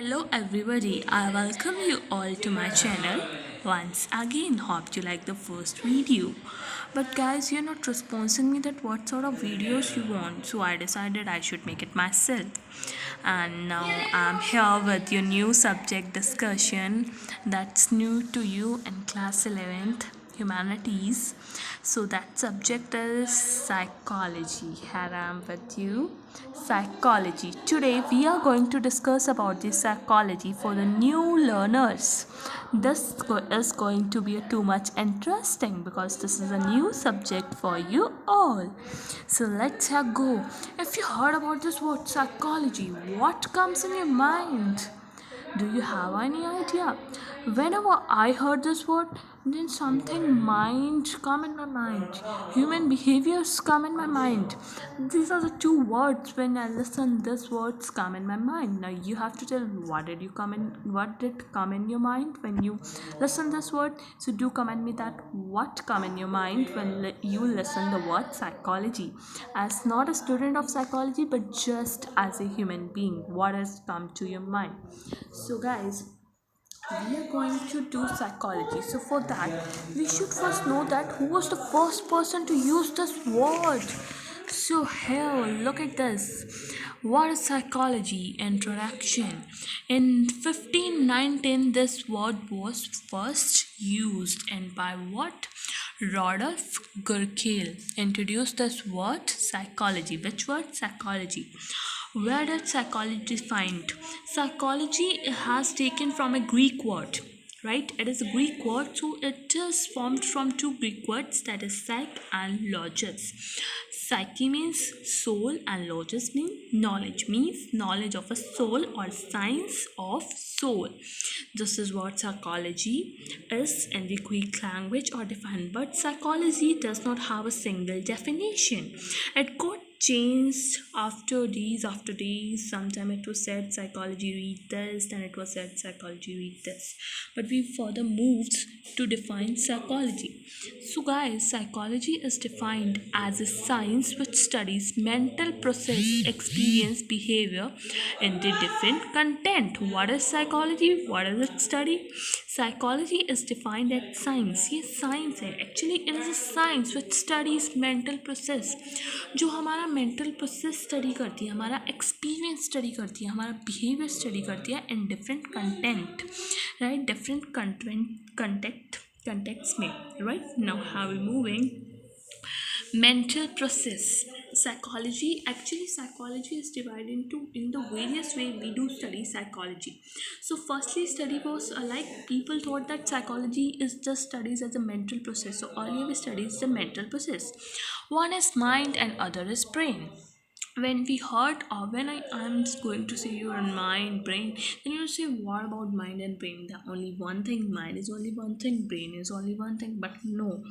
Hello everybody, I welcome you all to my channel. Once again, hope you like the first video. But guys, you're not responding me that what sort of videos you want, so I decided I should make it myself. And now I'm here with your new subject discussion that's new to you in class 11th humanities. So that subject is psychology. Here I am with you. Psychology. Today we are going to discuss about the psychology for the new learners. Is going to be too much interesting because this is a new subject for you all. So let's go. If you heard about this word psychology, what comes in your mind? Do you have any idea? Whenever I heard this word, then something mind come in my mind. Human behaviors come in my mind. These are the two words when I listen these words come in my mind. Now you have to tell what did come in your mind when you listen this word. So do comment me that what come in your mind when you listen the word psychology. As not a student of psychology but just as a human being, what has come to your mind? So guys, we are going to do psychology. So for that, we should first know that who was the first person to use this word. So here, look at this. What is psychology? Introduction. In 1519, this word was first used, and by what? Rodolph Gurkel introduced this word psychology. Which word? Psychology. Where did psychology find? Psychology has taken from a Greek word, right? It is a Greek word, so it is formed from two Greek words, that is psych and logos. Psyche means soul and logos means knowledge, means knowledge of a soul or science of soul. This is what psychology is in the Greek language or defined, but psychology does not have a single definition. It got changed after days. Sometime it was said psychology read this, then it was said psychology read this, but we further moved to define psychology. So guys, psychology is defined as a science which studies mental process, experience, behavior in the different content. What is psychology? What does it study? Psychology is defined as science. ये science है, actually it is a science which studies mental process. जो हमारा mental process study करती है, हमारा experience study करती है, हमारा behavior study करती है in different content, right? Different context में, right? Now how we moving? Mental process. Psychology is divided into in the various way we do study psychology. So firstly, study was like people thought that psychology is just studies as a mental process. So earlier we studies the mental process. One is mind and other is brain. When we heard, when I'm going to say your mind, brain, then you say, what about mind and brain? The only one thing, mind is only one thing, brain is only one thing. But no,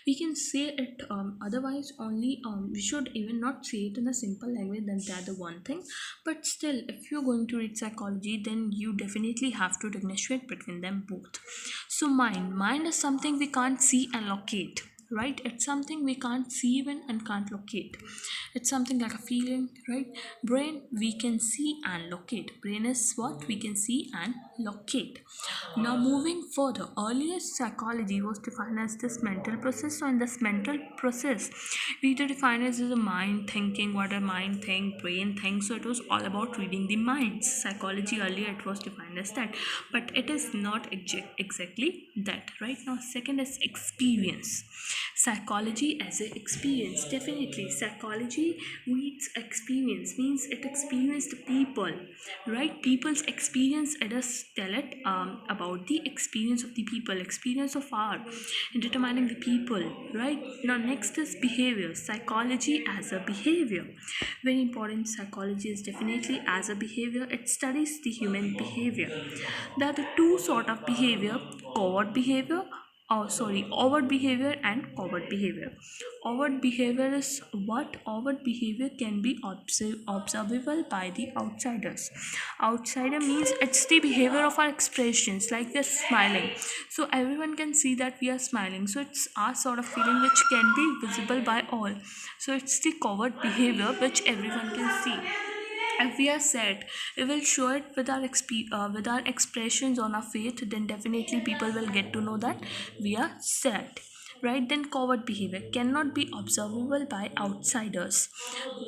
we can say it otherwise only. We should even not say it in a simple language than that the one thing. But still, if you're going to read psychology, then you definitely have to differentiate between them both. So mind is something we can't see and locate, right? It's something we can't see even and can't locate. It's something like a feeling, right? Brain we can see and locate. Brain is what we can see and locate. Now moving further, earlier psychology was defined as this mental process. So in this mental process, we define as the mind thinking, what a mind think, brain thinks. So it was all about reading the minds. Psychology earlier it was defined as that, but it is not exactly that. Right now, second is experience. Psychology as an experience. Definitely psychology reads experience, means it experienced people, right? People's experience. Let us tell it about the experience of the people, experience of art in determining the people, right? Now next is behavior. Psychology as a behavior, very important. Psychology is definitely as a behavior. It studies the human behavior. There are the two sort of behavior: covert behavior, overt behavior and covert behavior. Overt behavior is what? Overt behavior can be observable by the outsiders. Outsider means it's the behavior of our expressions, like we're smiling, so everyone can see that we are smiling, so it's our sort of feeling which can be visible by all. So it's the covert behavior which everyone can see. If we are sad, we will show it with our with our expressions on our face. Then definitely people will get to know that we are sad, right? Then covert behavior cannot be observable by outsiders.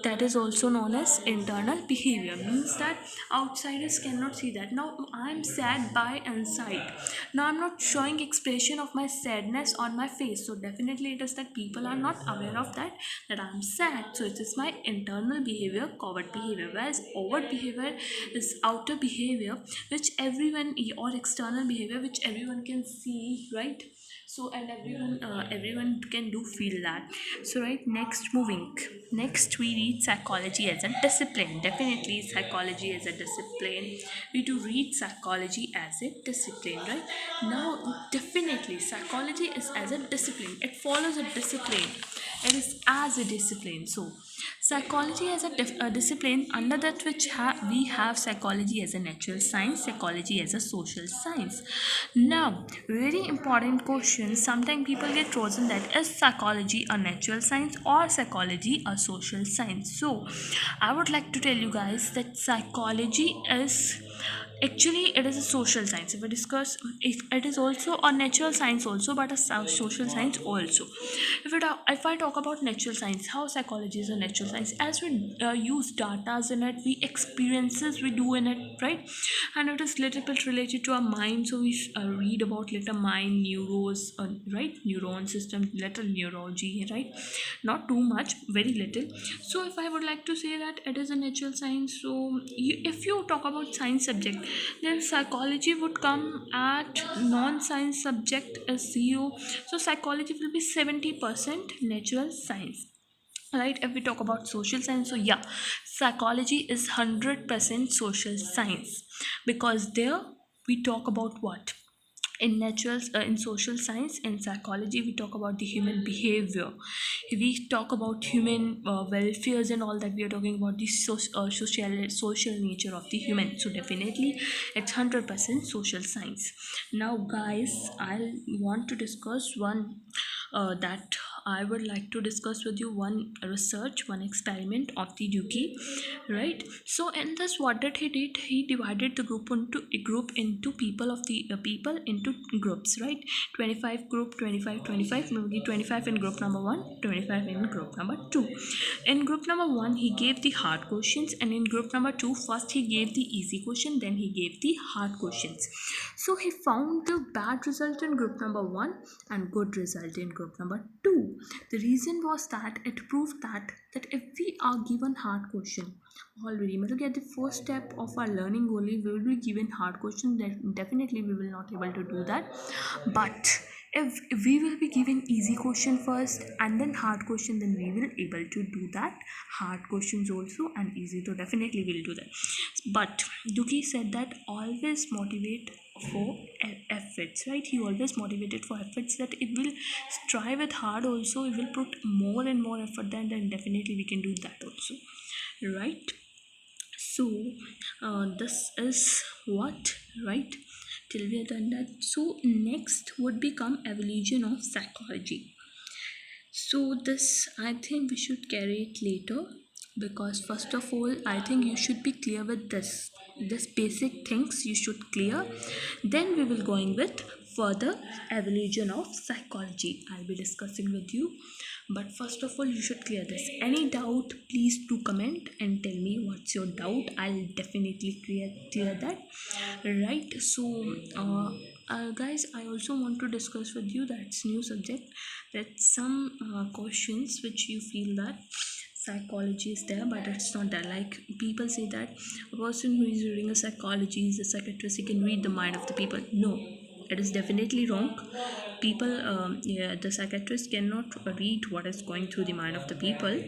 That is also known as internal behavior, means that outsiders cannot see that. Now I'm sad by inside, now I'm not showing expression of my sadness on my face, so definitely it is that people are not aware of that, that I'm sad. So it is my internal behavior, covert behavior, whereas overt behavior is outer behavior which everyone, or external behavior which everyone can see, right? So and everyone can do feel that. So right, next, moving, next we read psychology as a discipline. Definitely psychology as a discipline, we do read psychology as a discipline, right? Now definitely psychology is as a discipline, it follows a discipline, it is as a discipline. So psychology as a discipline, under that which we have psychology as a natural science, psychology as a social science. Now very important question, sometimes people get chosen, that is psychology a natural science or psychology a social science? So I would like to tell you guys that psychology is, actually it is a social science. If we discuss, it is also a natural science also, but a social science also. If I talk about natural science, how psychology is a natural science, as we use data in it, we experiences we do in it, right? And it is little bit related to our mind, so we read about little mind, neurons, right, neuron system, little neurology, right? Not too much, very little. So if I would like to say that it is a natural science, so if you talk about science subject, then psychology would come at non-science subject as zero. So psychology will be 70% natural science, right? If we talk about social science, so yeah, psychology is 100% social science, because there we talk about what, in natural, in social science and psychology, we talk about the human behavior, we talk about human welfares and all that. We are talking about the social nature of the human. So definitely it's 100% social science. Now guys, I want to discuss one, that I would like to discuss with you one research, one experiment of the Dukey, right? So in this, what did he did? He divided the group into people of the people into groups, right? 25 group, 25, 25, maybe 25 in group number one, 25 in group number two. In group number one, he gave the hard questions, and in group number two, first he gave the easy question, then he gave the hard questions. So he found the bad result in group number one and good result in group number two. The reason was that it proved that if we are given hard question already, मतलब at the first step of our learning only we will be given hard question, then definitely we will not able to do that. But if we will be given easy question first and then hard question, then we will able to do that hard questions also and easy, so definitely we'll do that. But Duki said that always motivate for efforts, right? He always motivated for efforts, that it will strive with hard also, it will put more and more effort, then definitely we can do that also, right? So this is what, right, till we are done that. So next would become evolution of psychology. So this, I think we should carry it later, because first of all I think you should be clear with this basic things you should clear, then we will going with further evolution of psychology I'll be discussing with you. But first of all you should clear this. Any doubt, please do comment and tell me what's your doubt, I'll definitely clear that, right? So guys, I also want to discuss with you that's new subject, that some questions which you feel that psychology is there but it's not there. Like people say that a person who is reading a psychology is a psychiatrist, he can read the mind of the people. No, it is definitely wrong. People, yeah, the psychiatrist cannot read what is going through the mind of the people.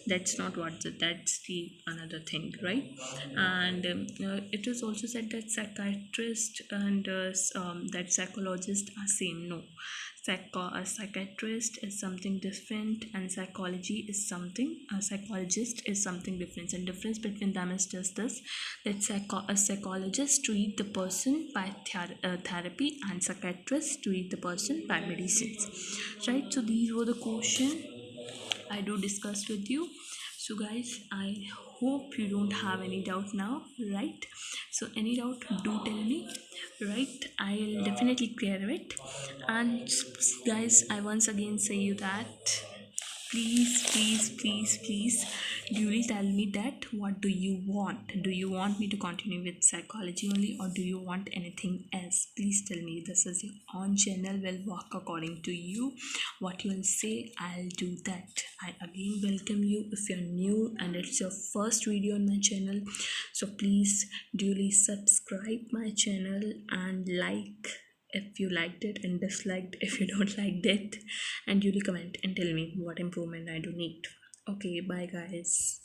That's not what that's the another thing, right? And it is also said that psychiatrist and that psychologist are same. No, a psychiatrist is something different and psychology is something, a psychologist is something different, and difference between them is just this, that a psychologist treat the person by therapy and psychiatrist treat the person by medicines, right? So these were the questions I do discuss with you. So guys, I hope you don't have any doubt now, right? So any doubt, do tell me, right? I'll definitely clear it. And guys, I once again say you that please duly tell me that what do you want. Do you want me to continue with psychology only, or do you want anything else? Please tell me. This is your own channel, will work according to you. What you will say, I'll do that. I again welcome you if you're new and it's your first video on my channel. So please duly subscribe my channel and like if you liked it, and disliked if you don't like it, and duly comment and tell me what improvement I do need. Okay, bye guys.